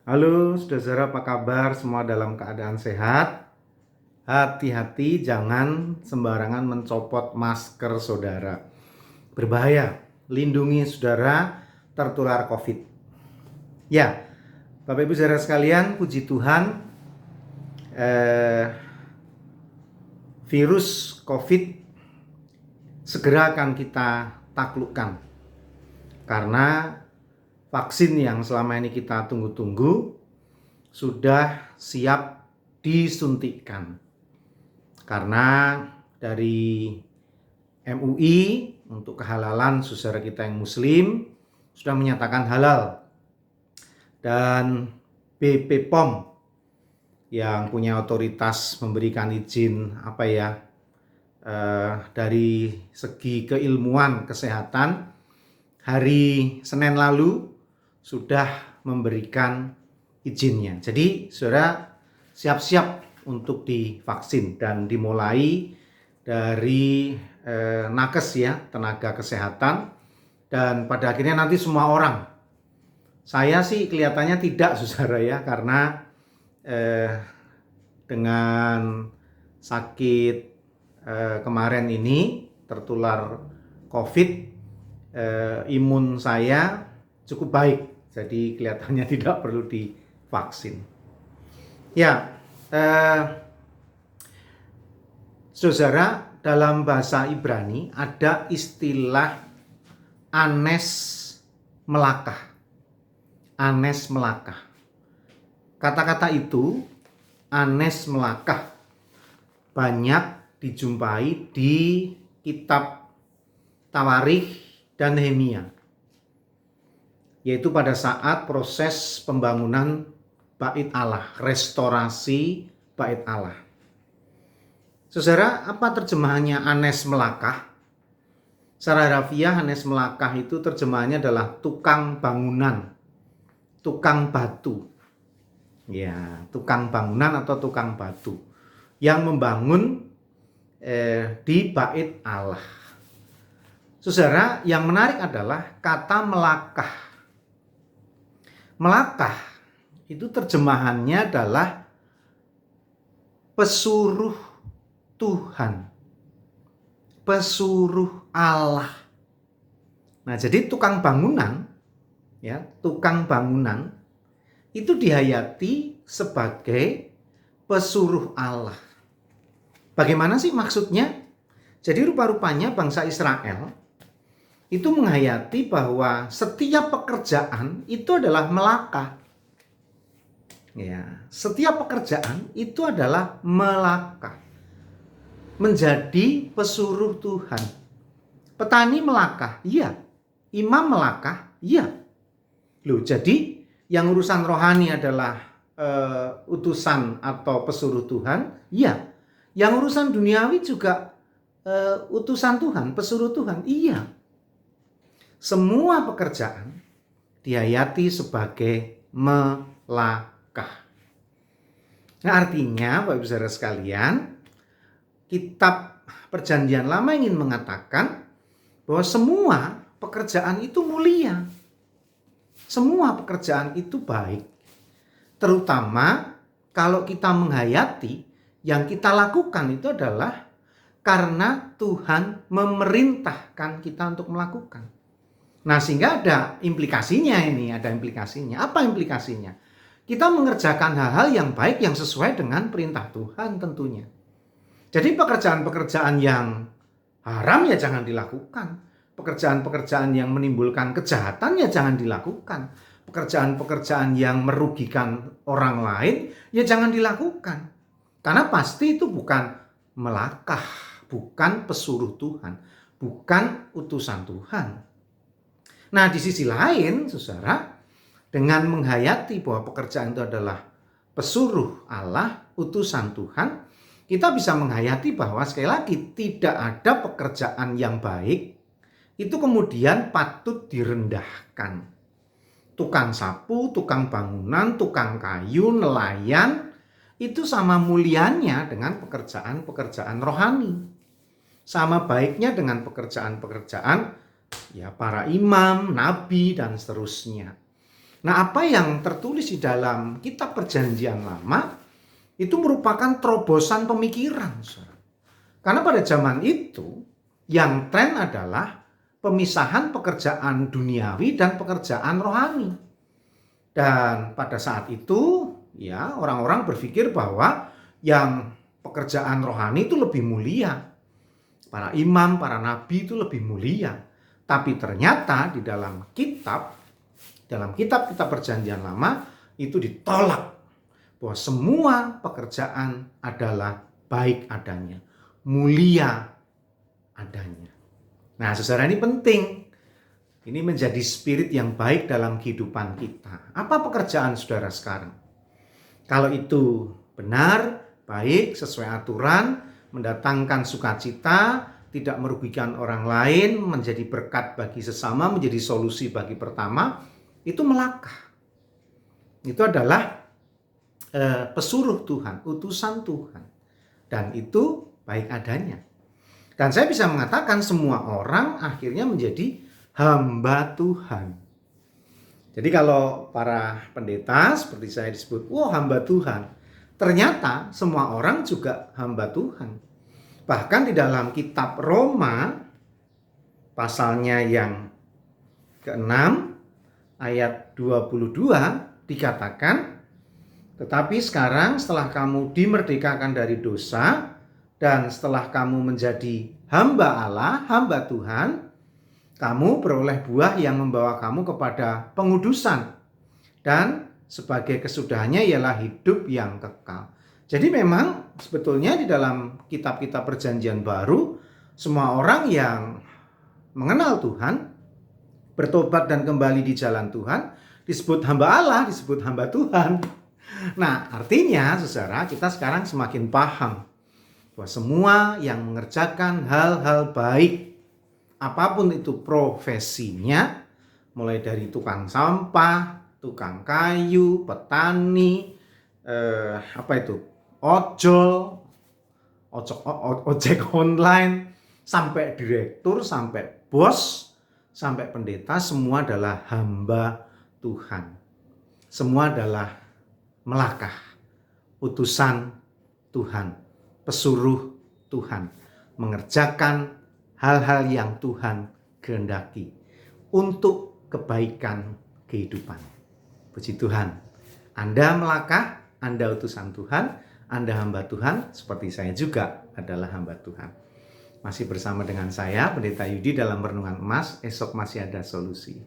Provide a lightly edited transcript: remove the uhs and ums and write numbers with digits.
Halo saudara, apa kabar? Semua dalam keadaan sehat? Hati-hati jangan sembarangan mencopot masker saudara. Berbahaya, lindungi saudara tertular COVID. Ya, Bapak Ibu saudara sekalian, puji Tuhan, virus COVID segera akan kita taklukkan. Karena vaksin yang selama ini kita tunggu-tunggu sudah siap disuntikkan. Karena dari MUI untuk kehalalan saudara kita yang muslim sudah menyatakan halal. Dan BPOM yang punya otoritas memberikan izin dari segi keilmuan kesehatan hari Senin lalu sudah memberikan izinnya. Jadi saudara siap-siap untuk divaksin dan dimulai dari nakes ya, tenaga kesehatan, dan pada akhirnya nanti semua orang. Saya sih kelihatannya tidak saudara ya, karena dengan sakit kemarin ini tertular COVID, imun saya cukup baik, jadi kelihatannya tidak perlu divaksin. Ya, saudara, dalam bahasa Ibrani ada istilah anes melakah. Anes melakah. Kata-kata itu, anes melakah, banyak dijumpai di kitab Tawarikh dan Nehemia, yaitu pada saat proses pembangunan Bait Allah, restorasi Bait Allah. Saudara, apa terjemahannya anes melakah? Secara harfiah anes melakah itu terjemahannya adalah tukang bangunan, tukang batu. Ya, tukang bangunan atau tukang batu yang membangun di Bait Allah. Saudara, yang menarik adalah kata melakah. Melakah itu terjemahannya adalah pesuruh Tuhan, pesuruh Allah. Nah, jadi tukang bangunan, ya, tukang bangunan itu dihayati sebagai pesuruh Allah. Bagaimana sih maksudnya? Jadi rupa-rupanya bangsa Israel itu menghayati bahwa setiap pekerjaan itu adalah melakah. Ya, setiap pekerjaan itu adalah melakah. Menjadi pesuruh Tuhan. Petani melakah, iya. Imam melakah, iya. Loh, jadi yang urusan rohani adalah utusan atau pesuruh Tuhan, iya. Yang urusan duniawi juga utusan Tuhan, pesuruh Tuhan, iya. Semua pekerjaan dihayati sebagai melakah. Nah, artinya Bapak Ibu Saudara sekalian, kitab Perjanjian Lama ingin mengatakan bahwa semua pekerjaan itu mulia. Semua pekerjaan itu baik. Terutama kalau kita menghayati yang kita lakukan itu adalah karena Tuhan memerintahkan kita untuk melakukan. Nah, sehingga ada implikasinya ini, ada implikasinya. Apa implikasinya? Kita mengerjakan hal-hal yang baik yang sesuai dengan perintah Tuhan tentunya. Jadi pekerjaan-pekerjaan yang haram ya jangan dilakukan. Pekerjaan-pekerjaan yang menimbulkan kejahatan ya jangan dilakukan. Pekerjaan-pekerjaan yang merugikan orang lain ya jangan dilakukan. Karena pasti itu bukan melakah, bukan pesuruh Tuhan, bukan utusan Tuhan. Nah, di sisi lain, saudara, dengan menghayati bahwa pekerjaan itu adalah pesuruh Allah, utusan Tuhan, kita bisa menghayati bahwa sekali lagi tidak ada pekerjaan yang baik itu kemudian patut direndahkan. Tukang sapu, tukang bangunan, tukang kayu, nelayan itu sama mulianya dengan pekerjaan-pekerjaan rohani. Sama baiknya dengan pekerjaan-pekerjaan ya para imam, nabi dan seterusnya. Nah, apa yang tertulis di dalam kitab Perjanjian Lama itu merupakan terobosan pemikiran, saudara. Karena pada zaman itu yang tren adalah pemisahan pekerjaan duniawi dan pekerjaan rohani. Dan pada saat itu ya orang-orang berpikir bahwa yang pekerjaan rohani itu lebih mulia. Para imam, para nabi itu lebih mulia. Tapi ternyata di dalam kitab-kitab Perjanjian Lama itu ditolak bahwa semua pekerjaan adalah baik adanya, mulia adanya. Nah, saudara, ini penting. Ini menjadi spirit yang baik dalam kehidupan kita. Apa pekerjaan saudara sekarang? Kalau itu benar, baik, sesuai aturan, mendatangkan sukacita, tidak merugikan orang lain, menjadi berkat bagi sesama, menjadi solusi bagi pertama, itu melakah. Itu adalah pesuruh Tuhan, utusan Tuhan. Dan itu baik adanya. Dan saya bisa mengatakan semua orang akhirnya menjadi hamba Tuhan. Jadi kalau para pendeta seperti saya disebut, hamba Tuhan. Ternyata semua orang juga hamba Tuhan. Bahkan di dalam kitab Roma, pasalnya yang ke-6, ayat 22, dikatakan, tetapi sekarang setelah kamu dimerdekakan dari dosa, dan setelah kamu menjadi hamba Allah, hamba Tuhan, kamu beroleh buah yang membawa kamu kepada pengudusan. Dan sebagai kesudahannya ialah hidup yang kekal. Jadi memang sebetulnya di dalam kitab-kitab Perjanjian Baru, semua orang yang mengenal Tuhan, bertobat dan kembali di jalan Tuhan, disebut hamba Allah, disebut hamba Tuhan. Nah, artinya saudara, kita sekarang semakin paham bahwa semua yang mengerjakan hal-hal baik, apapun itu profesinya, mulai dari tukang sampah, tukang kayu, petani, ojek online, sampai direktur, sampai bos, sampai pendeta, semua adalah hamba Tuhan. Semua adalah melakah, utusan Tuhan, pesuruh Tuhan, mengerjakan hal-hal yang Tuhan kehendaki untuk kebaikan kehidupan. Puji Tuhan. Anda melakah, Anda utusan Tuhan, Anda hamba Tuhan, seperti saya juga adalah hamba Tuhan. Masih bersama dengan saya, Pendeta Yudi dalam Renungan Emas, esok masih ada solusi.